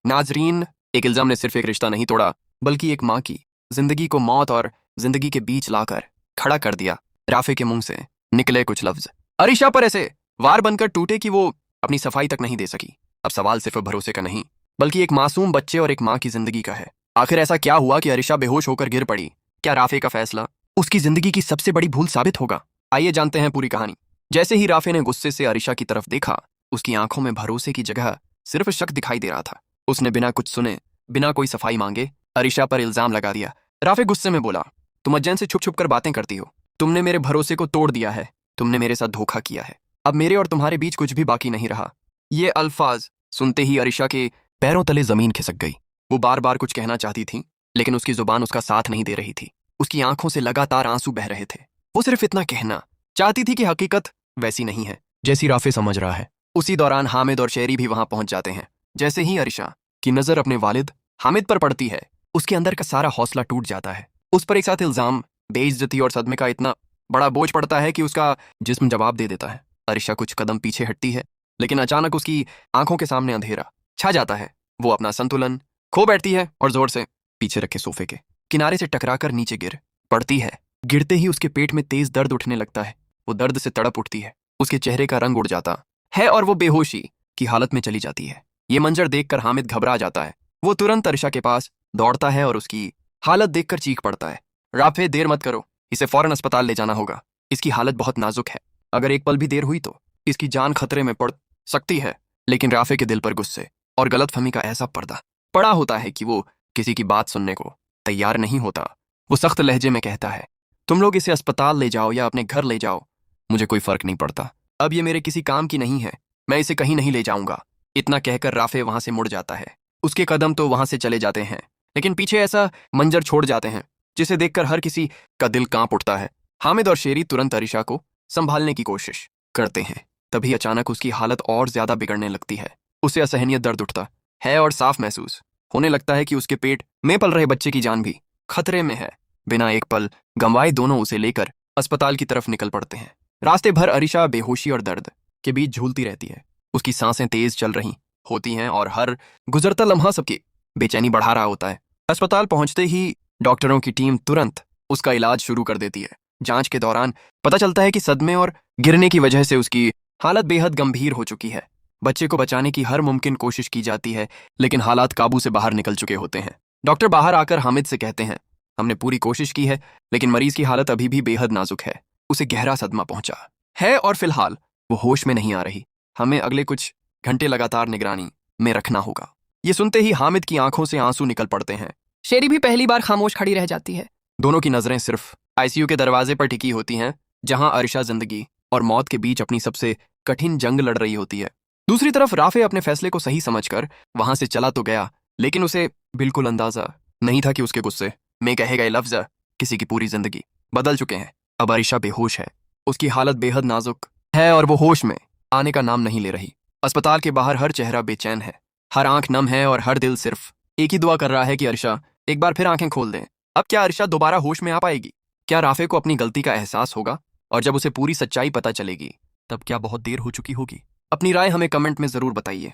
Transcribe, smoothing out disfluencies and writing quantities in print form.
नाजरीन, एक इल्जाम ने सिर्फ एक रिश्ता नहीं तोड़ा, बल्कि एक माँ की जिंदगी को मौत और जिंदगी के बीच लाकर खड़ा कर दिया। राफे के मुंह से निकले कुछ लफ्ज अरीशा पर ऐसे वार बनकर टूटे कि वो अपनी सफाई तक नहीं दे सकी। अब सवाल सिर्फ भरोसे का नहीं, बल्कि एक मासूम बच्चे और एक माँ की जिंदगी का है। आखिर ऐसा क्या हुआ कि अरीशा बेहोश होकर गिर पड़ी? क्या राफे का फैसला उसकी जिंदगी की सबसे बड़ी भूल साबित होगा? आइए जानते हैं पूरी कहानी। जैसे ही राफे ने गुस्से से अरीशा की तरफ देखा, उसकी आंखों में भरोसे की जगह सिर्फ शक दिखाई दे रहा था। उसने बिना कुछ सुने, बिना कोई सफाई मांगे अरीशा पर इल्जाम लगा दिया। राफे गुस्से में बोला, तुम अज्जैन से छुप छुप कर बातें करती हो। तुमने मेरे भरोसे को तोड़ दिया है। तुमने मेरे साथ धोखा किया है। अब मेरे और तुम्हारे बीच कुछ भी बाकी नहीं रहा। ये अल्फाज सुनते ही अरीशा के पैरों तले जमीन खिसक गई। वो बार बार कुछ कहना चाहती थी, लेकिन उसकी जुबान उसका साथ नहीं दे रही थी। उसकी आंखों से लगातार आंसू बह रहे थे। वो सिर्फ इतना कहना चाहती थी कि हकीकत वैसी नहीं है जैसी राफे समझ रहा है। उसी दौरान हामिद और शेरी भी वहां पहुंच जाते हैं। जैसे ही अरीशा की नजर अपने वालिद हामिद पर पड़ती है, उसके अंदर का सारा हौसला टूट जाता है। उस पर एक साथ इल्जाम, बेइज्जती और सदमे का इतना बड़ा बोझ पड़ता है कि उसका जिस्म जवाब दे देता है। अरीशा कुछ कदम पीछे हटती है, लेकिन अचानक उसकी आंखों के सामने अंधेरा छा जाता है। वो अपना संतुलन खो बैठती है और जोर से पीछे रखे सोफे के किनारे से टकराकर नीचे गिर पड़ती है। गिरते ही उसके पेट में तेज दर्द उठने लगता है। वो दर्द से तड़प उठती है। उसके चेहरे का रंग उड़ जाता है और वो बेहोशी की हालत में चली जाती है। ये मंजर देखकर हामिद घबरा जाता है। वो तुरंत अरीशा के पास दौड़ता है और उसकी हालत देखकर चीख पड़ता है, राफे देर मत करो, इसे फौरन अस्पताल ले जाना होगा। इसकी हालत बहुत नाजुक है। अगर एक पल भी देर हुई तो इसकी जान खतरे में पड़ सकती है। लेकिन राफे के दिल पर गुस्से और गलतफहमी का ऐसा पर्दा पड़ा होता है कि वो किसी की बात सुनने को तैयार नहीं होता। वो सख्त लहजे में कहता है, तुम लोग इसे अस्पताल ले जाओ या अपने घर ले जाओ, मुझे कोई फर्क नहीं पड़ता। अब ये मेरे किसी काम की नहीं है। मैं इसे कहीं नहीं ले जाऊंगा। इतना कहकर राफे वहां से मुड़ जाता है। उसके कदम तो वहां से चले जाते हैं, लेकिन पीछे ऐसा मंजर छोड़ जाते हैं जिसे देखकर हर किसी का दिल कांप उठता है। हामिद और शेरी तुरंत अरीशा को संभालने की कोशिश करते हैं। तभी अचानक उसकी हालत और ज्यादा बिगड़ने लगती है। उसे असहनीय दर्द उठता है और साफ महसूस होने लगता है कि उसके पेट में पल रहे बच्चे की जान भी खतरे में है। बिना एक पल गंवाए दोनों उसे लेकर अस्पताल की तरफ निकल पड़ते हैं। रास्ते भर अरीशा बेहोशी और दर्द के बीच झूलती रहती है। उसकी सांसें तेज चल रही होती हैं और हर गुजरता लम्हा सबकी बेचैनी बढ़ा रहा होता है। अस्पताल पहुंचते ही डॉक्टरों की टीम तुरंत उसका इलाज शुरू कर देती है। जांच के दौरान पता चलता है कि सदमे और गिरने की वजह से उसकी हालत बेहद गंभीर हो चुकी है। बच्चे को बचाने की हर मुमकिन कोशिश की जाती है, लेकिन हालात काबू से बाहर निकल चुके होते हैं। डॉक्टर बाहर आकर हामिद से कहते हैं, हमने पूरी कोशिश की है, लेकिन मरीज की हालत अभी भी बेहद नाजुक है। उसे गहरा सदमा पहुंचा है और फिलहाल वो होश में नहीं आ रही। हमें अगले कुछ घंटे लगातार निगरानी में रखना होगा। ये सुनते ही हामिद की आंखों से आंसू निकल पड़ते हैं। शेरी भी पहली बार खामोश खड़ी रह जाती है। दोनों की नजरें सिर्फ आईसीयू के दरवाजे पर टिकी होती हैं, जहां अरीशा जिंदगी और मौत के बीच अपनी सबसे कठिन जंग लड़ रही होती है। दूसरी तरफ राफे अपने फैसले को सही समझकर वहां से चला तो गया, लेकिन उसे बिल्कुल अंदाजा नहीं था कि उसके गुस्से में कहे गए लफ्ज किसी की पूरी जिंदगी बदल चुके हैं। अब अरीशा बेहोश है। उसकी हालत बेहद नाजुक है और वो होश में आने का नाम नहीं ले रही। अस्पताल के बाहर हर चेहरा बेचैन है, हर आंख नम है और हर दिल सिर्फ एक ही दुआ कर रहा है कि अरीशा एक बार फिर आंखें खोल दें। अब क्या अरीशा दोबारा होश में आ पाएगी? क्या राफे को अपनी गलती का एहसास होगा? और जब उसे पूरी सच्चाई पता चलेगी, तब क्या बहुत देर हो चुकी होगी? अपनी राय हमें कमेंट में जरूर बताइए।